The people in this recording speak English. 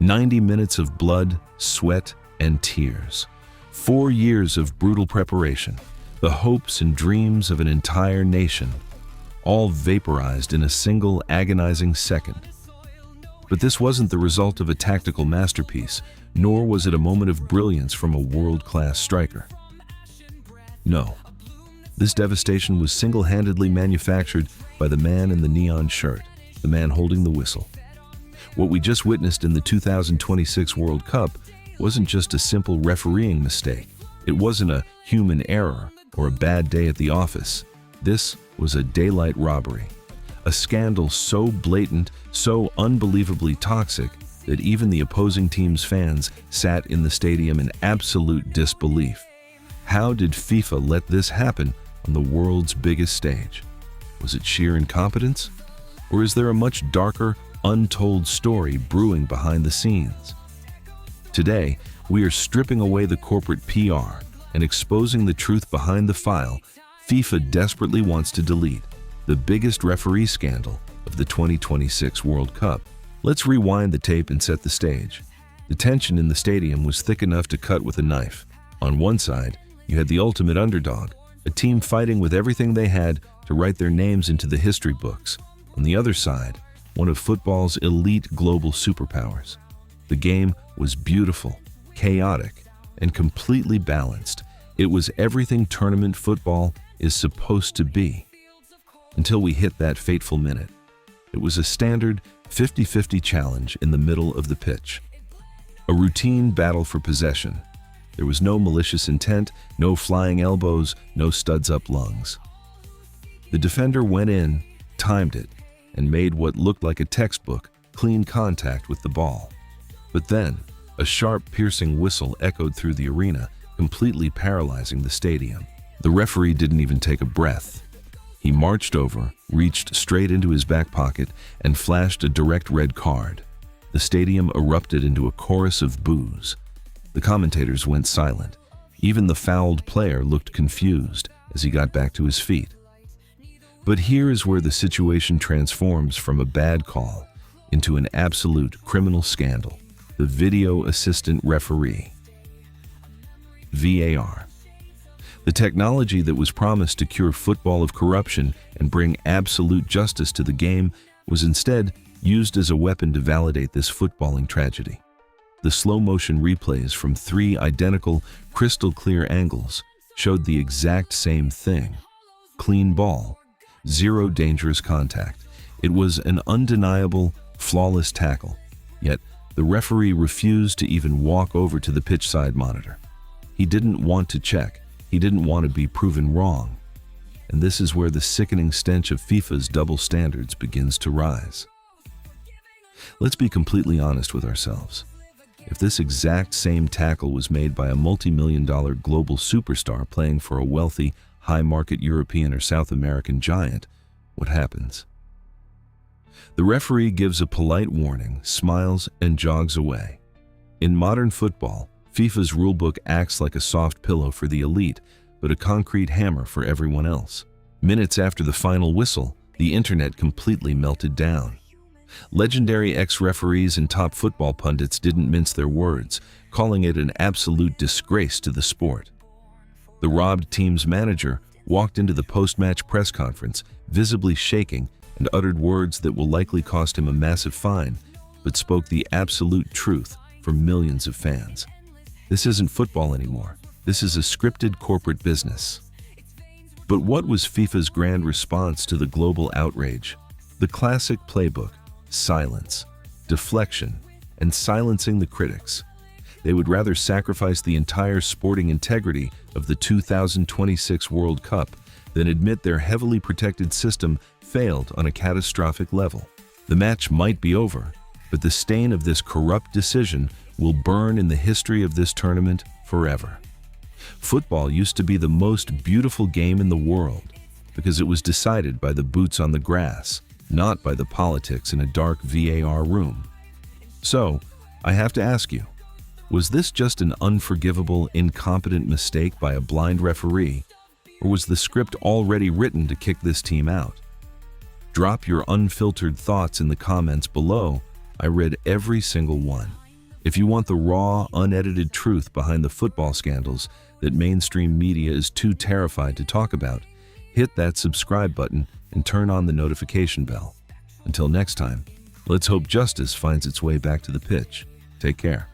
90 minutes of blood, sweat, and tears. 4 years of brutal preparation, the hopes and dreams of an entire nation, all vaporized in a single agonizing second. But this wasn't the result of a tactical masterpiece, nor was it a moment of brilliance from a world-class striker. No, this devastation was single-handedly manufactured by the man in the neon shirt, the man holding the whistle. What we just witnessed in the 2026 World Cup wasn't just a simple refereeing mistake. It wasn't a human error or a bad day at the office. This was a daylight robbery. A scandal so blatant, so unbelievably toxic, that even the opposing team's fans sat in the stadium in absolute disbelief. How did FIFA let this happen on the world's biggest stage? Was it sheer incompetence? Or is there a much darker, untold story brewing behind the scenes? Today, we are stripping away the corporate PR and exposing the truth behind the file FIFA desperately wants to delete, the biggest referee scandal of the 2026 World Cup. Let's rewind the tape and set the stage. The tension in the stadium was thick enough to cut with a knife. On one side, you had the ultimate underdog, a team fighting with everything they had to write their names into the history books. On the other side, one of football's elite global superpowers. The game was beautiful, chaotic, and completely balanced. It was everything tournament football is supposed to be. Until we hit that fateful minute. It was a standard 50-50 challenge in the middle of the pitch. A routine battle for possession. There was no malicious intent, no flying elbows, no studs-up lungs. The defender went in, timed it, and made what looked like a textbook clean contact with the ball. But then, a sharp, piercing whistle echoed through the arena, completely paralyzing the stadium. The referee didn't even take a breath. He marched over, reached straight into his back pocket, and flashed a direct red card. The stadium erupted into a chorus of boos. The commentators went silent. Even the fouled player looked confused as he got back to his feet. But here is where the situation transforms from a bad call into an absolute criminal scandal: the video assistant referee. VAR. The technology that was promised to cure football of corruption and bring absolute justice to the game was instead used as a weapon to validate this footballing tragedy. The slow-motion replays from 3 identical, crystal-clear angles showed the exact same thing. Clean ball, 0 dangerous contact. It was an undeniable, flawless tackle. Yet, the referee refused to even walk over to the pitch-side monitor. He didn't want to check. He didn't want to be proven wrong. And this is where the sickening stench of FIFA's double standards begins to rise. Let's be completely honest with ourselves. If this exact same tackle was made by a multi-million-dollar global superstar playing for a wealthy, high-market European or South American giant, what happens? The referee gives a polite warning, smiles, and jogs away. In modern football, FIFA's rulebook acts like a soft pillow for the elite, but a concrete hammer for everyone else. Minutes after the final whistle, the internet completely melted down. Legendary ex-referees and top football pundits didn't mince their words, calling it an absolute disgrace to the sport. The robbed team's manager walked into the post-match press conference, visibly shaking, and uttered words that will likely cost him a massive fine, but spoke the absolute truth for millions of fans. This isn't football anymore. This is a scripted corporate business. But what was FIFA's grand response to the global outrage? The classic playbook: silence, deflection, and silencing the critics. They would rather sacrifice the entire sporting integrity of the 2026 World Cup than admit their heavily protected system failed on a catastrophic level. The match might be over, but the stain of this corrupt decision will burn in the history of this tournament forever. Football used to be the most beautiful game in the world because it was decided by the boots on the grass, not by the politics in a dark VAR room. So, I have to ask you, was this just an unforgivable, incompetent mistake by a blind referee, or was the script already written to kick this team out? Drop your unfiltered thoughts in the comments below. I read every single one. If you want the raw, unedited truth behind the football scandals that mainstream media is too terrified to talk about, hit that subscribe button and turn on the notification bell. Until next time, let's hope justice finds its way back to the pitch. Take care.